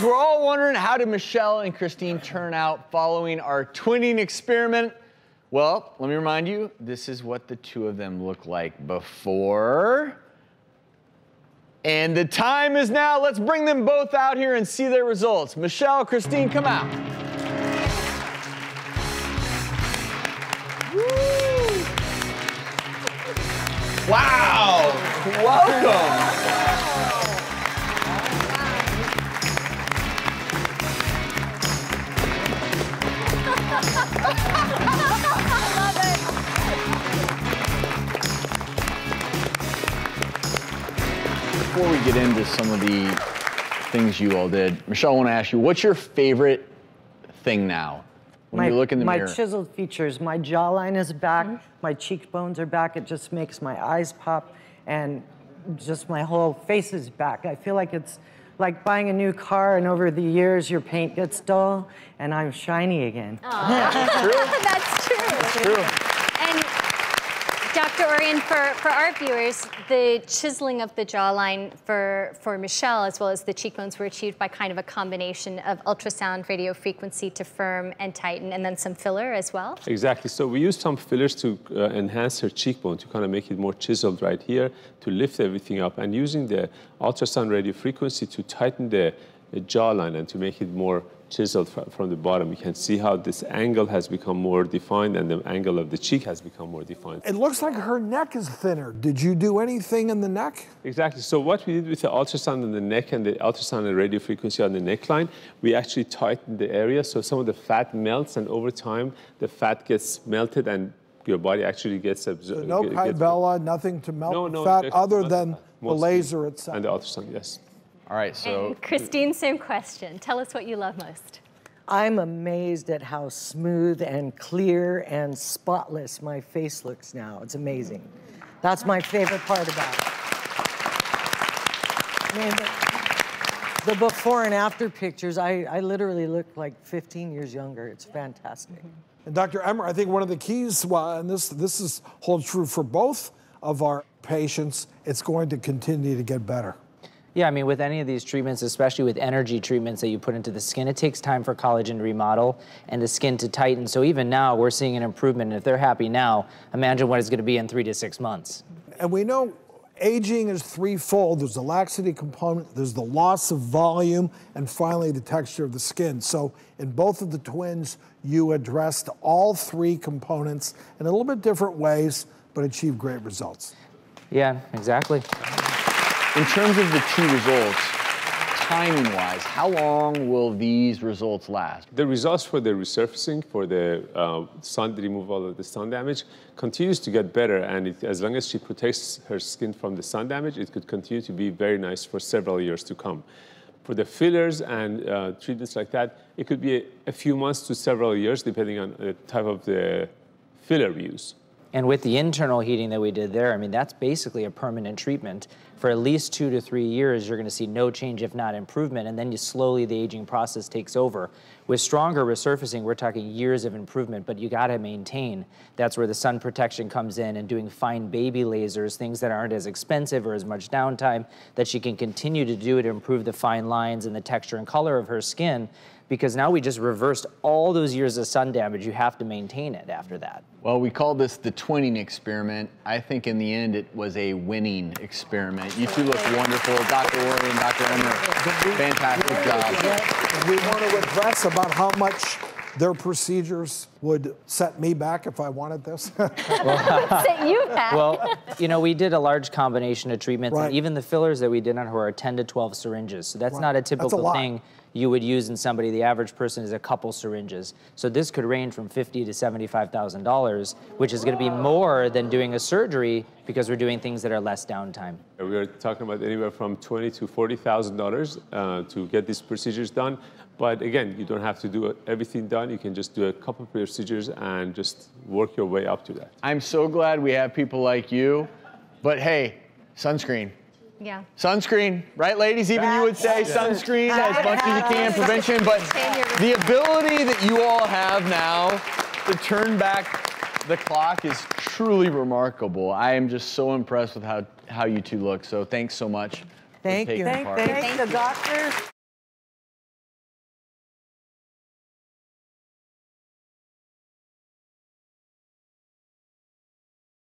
We're all wondering, how did Michelle and Christine turn out following our twinning experiment? Well, let me remind you, this is what the two of them look like before. And the time is now. Let's bring them both out here and see their results. Michelle, Christine, come out. Woo. Wow! Welcome! Before we get into some of the things you all did, Michelle, I want to ask you, what's your favorite thing now? When you look in the mirror. My chiseled features, my jawline is back, my cheekbones are back. It just makes my eyes pop, and just my whole face is back. I feel like it's like buying a new car, and over the years your paint gets dull, and I'm shiny again. That's true. That's true. And Dr. Ourian, for our viewers, the chiseling of the jawline for Michelle, as well as the cheekbones, were achieved by kind of a combination of ultrasound radio frequency to firm and tighten, and then some filler as well? Exactly. So we used some fillers to enhance her cheekbone, to kind of make it more chiseled right here, to lift everything up, and using the ultrasound radio frequency to tighten the jawline and to make it more chiseled from the bottom. You can see how this angle has become more defined, and the angle of the cheek has become more defined. It looks like her neck is thinner. Did you do anything in the neck? Exactly. So what we did with the ultrasound on the neck and the ultrasound and radio frequency on the neckline, we actually tightened the area so some of the fat melts, and over time the fat gets melted and your body actually gets absorbed. So no Kybella, nothing to melt the fat other than the laser itself. And the ultrasound, yes. All right, so. And Christine, same question. Tell us what you love most. I'm amazed at how smooth and clear and spotless my face looks now. It's amazing. That's my favorite part about it. I mean, the before and after pictures, I literally look like 15 years younger. It's fantastic. And Dr. Emer, I think one of the keys, and this holds true for both of our patients, it's going to continue to get better. Yeah, I mean, with any of these treatments, especially with energy treatments that you put into the skin, it takes time for collagen to remodel and the skin to tighten. So even now, we're seeing an improvement. And if they're happy now, imagine what it's going to be in 3 to 6 months. And we know aging is threefold. There's the laxity component, there's the loss of volume, and finally the texture of the skin. So in both of the twins, you addressed all three components in a little bit different ways, but achieved great results. Yeah, exactly. In terms of the two results, timing-wise, how long will these results last? The results for the resurfacing, for the sun removal of the sun damage, continues to get better, and as long as she protects her skin from the sun damage, it could continue to be very nice for several years to come. For the fillers and treatments like that, it could be a few months to several years, depending on the type of the filler we use. And with the internal heating that we did there, I mean, that's basically a permanent treatment. For at least 2 to 3 years, you're gonna see no change, if not improvement, and then slowly the aging process takes over. With stronger resurfacing, we're talking years of improvement, but you gotta maintain. That's where the sun protection comes in, and doing fine baby lasers, things that aren't as expensive or as much downtime, that she can continue to do to improve the fine lines and the texture and color of her skin, because now we just reversed all those years of sun damage. You have to maintain it after that. Well, we call this the twinning experiment. I think in the end it was a winning experiment. You two look wonderful. Dr. Ordon, Dr. Emer, fantastic job. We want to address about how much their procedures would set me back if I wanted this. Set you back. Well, you know, we did a large combination of treatments, Right. and even the fillers that we did on her are 10 to 12 syringes. So that's not a typical thing you would use in somebody. The average person is a couple syringes. So this could range from $50,000 to $75,000, which is going to be more than doing a surgery, because we're doing things that are less downtime. We are talking about anywhere from $20,000 to $40,000 to get these procedures done. But again, you don't have to do everything done. You can just do a couple of procedures and just work your way up to that. I'm so glad we have people like you, but hey, sunscreen. Yeah. Sunscreen, right, ladies? Even you would say sunscreen as much as you can, prevention, but the ability that you all have now to turn back the clock is truly remarkable. I am just so impressed with how you two look, so thanks so much. Thank you. Thank Thank the doctor.